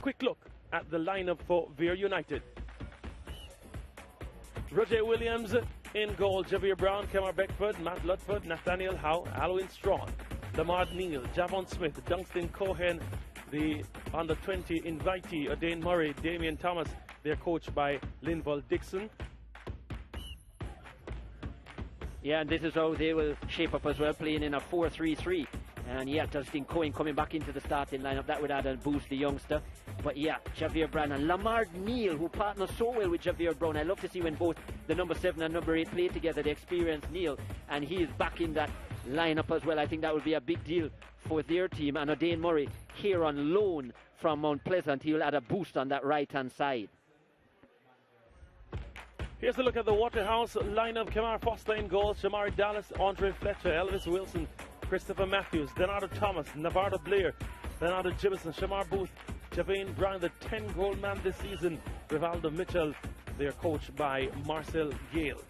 quick look at the lineup for Vere United. Roger Williams in goal, Javier Brown, Kemar Beckford, Matt Ludford, Nathaniel Howe, Alwyn Strong, Lamar Neal, Javon Smith, Dunstan Cohen, the under-20 invitee, O'Dane Murray, Damian Thomas. They're coached by Linval Dixon. Yeah, and this is how they will shape up as well, playing in a 4-3-3. And yeah, Justin Cohen coming back into the starting lineup, that would add and boost the youngster. But yeah, Javier Brown and Lamar Neal, who partners so well with Javier Brown. I love to see when both the number 7 and number 8 play together, the experienced Neal, and he is back in that lineup as well. I think that would be a big deal for their team. And O'Dane Murray here on loan from Mount Pleasant, he will add a boost on that right-hand side. Here's a look at the Waterhouse lineup. Kamar Foster in goals, Shamari Dallas, Andre Fletcher, Elvis Wilson, Christopher Matthews, Donardo Thomas, Navardo Blair, Leonardo Jimison, Shamar Booth, Javane Brown, the 10-goal man this season, Rivaldo Mitchell. They're coached by Marcel Gale.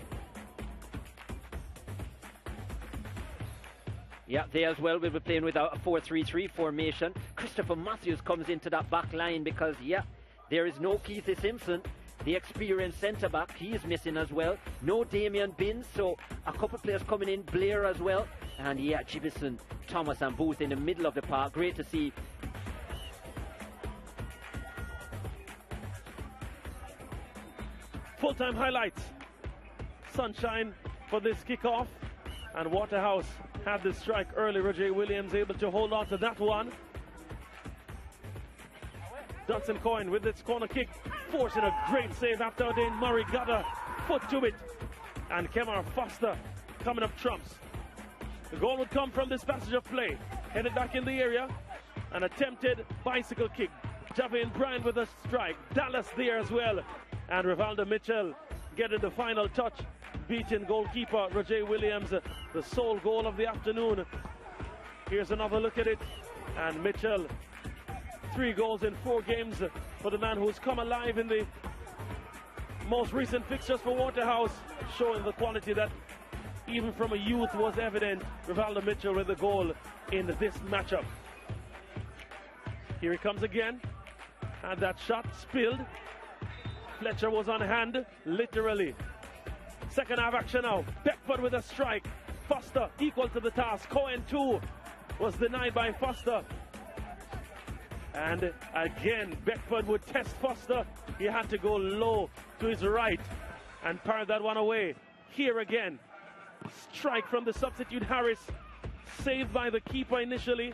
Yeah, they as well will be playing with a 4-3-3 formation. Christopher Matthews comes into that back line because, yeah, there is no Keith Simpson, the experienced centre-back. He is missing as well. No Damian Binns, so a couple players coming in, Blair as well. And yeah, Jibison, Thomas and Booth in the middle of the park. Great to see. Full-time highlights. Sunshine for this kickoff. And Waterhouse had the strike early. Roger Williams able to hold on to that one. Dunstan Coyne with its corner kick, forcing a great save after O'Dane Murray got a foot to it. And Kemar Foster coming up trumps. The goal would come from this passage of play. Headed back in the area. An attempted bicycle kick. Javian Bryan with a strike. Dallas there as well. And Rivaldo Mitchell getting the final touch. Beating goalkeeper Roger Williams. The sole goal of the afternoon. Here's another look at it. And Mitchell, 3 goals in 4 games for the man who's come alive in the most recent fixtures for Waterhouse, showing the quality that even from a youth was evident. Rivaldo Mitchell with the goal in this matchup. Here he comes again. And that shot spilled. Fletcher was on hand, literally. Second half action now. Beckford with a strike. Foster equal to the task. Cohen too was denied by Foster. And again, Beckford would test Foster. He had to go low to his right and parry that one away. Here again, strike from the substitute Harris, saved by the keeper initially.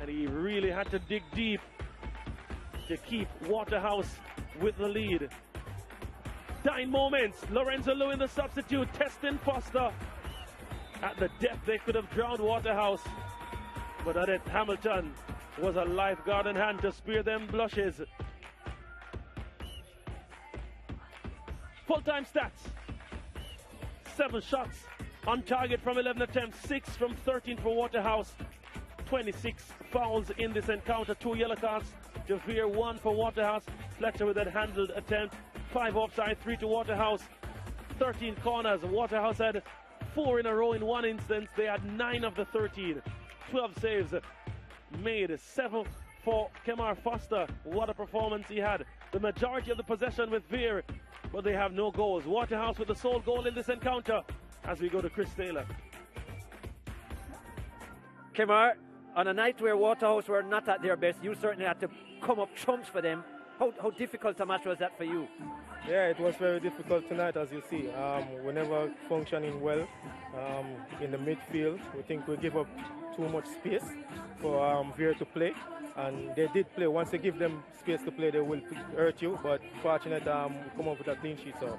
And he really had to dig deep to keep Waterhouse with the lead. Dying moments, Lorenzo Lewin, the substitute, testing Foster. At the depth, they could have drowned Waterhouse. But Odette Hamilton was a lifeguard in hand to spare them blushes. Full-time stats. 7 shots on target from 11 attempts, 6 from 13 for Waterhouse. 26 fouls in this encounter, 2 yellow cards to Vere, 1 for Waterhouse. Fletcher with that handled attempt, 5 offside, 3 to Waterhouse. 13 corners, Waterhouse had 4 in a row in one instance. They had 9 of the 13. 12 saves made, 7 for Kemar Foster. What a performance he had. The majority of the possession with Vere, but they have no goals. Waterhouse with the sole goal in this encounter as we go to Chris Taylor. Kemar, on a night where Waterhouse were not at their best, you certainly had to come up trumps for them. How difficult a match was that for you? Yeah, it was very difficult tonight, as you see. We never functioning well in the midfield. We think we give up too much space for Vere to play, and they did play. Once they give them space to play, they will hurt you. But fortunately, we come up with a clean sheet. So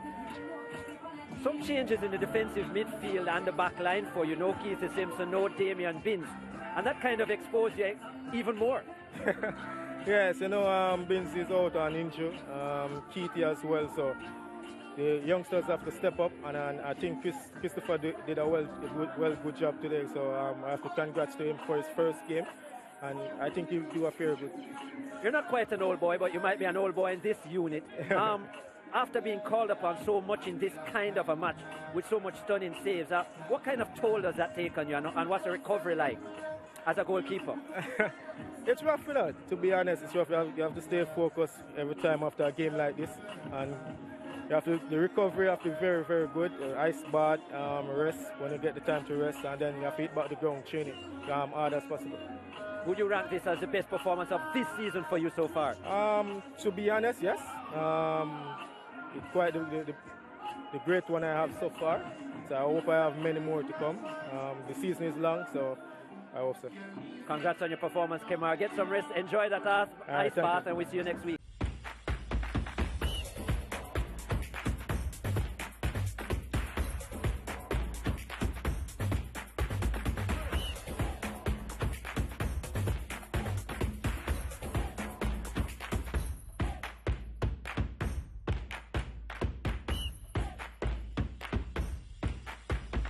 some changes in the defensive midfield and the back line for you. No Keith Simpson, no Damian Binns, and that kind of exposed you even more. Yes, you know, Binns is out on injury, Keithy as well, so the youngsters have to step up, and I think Christopher did a good job today, so I have to congrats to him for his first game, and I think he'll do a fair bit. You're not quite an old boy, but you might be an old boy in this unit. After being called upon so much in this kind of a match, with so much stunning saves, what kind of toll does that take on you, and what's the recovery like as a goalkeeper? It's rough, you know, to be honest. It's rough. You have to stay focused every time after a game like this. And you have to, the recovery have to be very, very good. Ice bath, rest when you get the time to rest, and then you have to hit back the ground training hard as possible. Would you rank this as the best performance of this season for you so far? To be honest, yes. It's quite the great one I have so far. So I hope I have many more to come. The season is long, so I hope so. Congrats on your performance, Kemar. Get some rest, enjoy that ice bath, and we'll see you next week.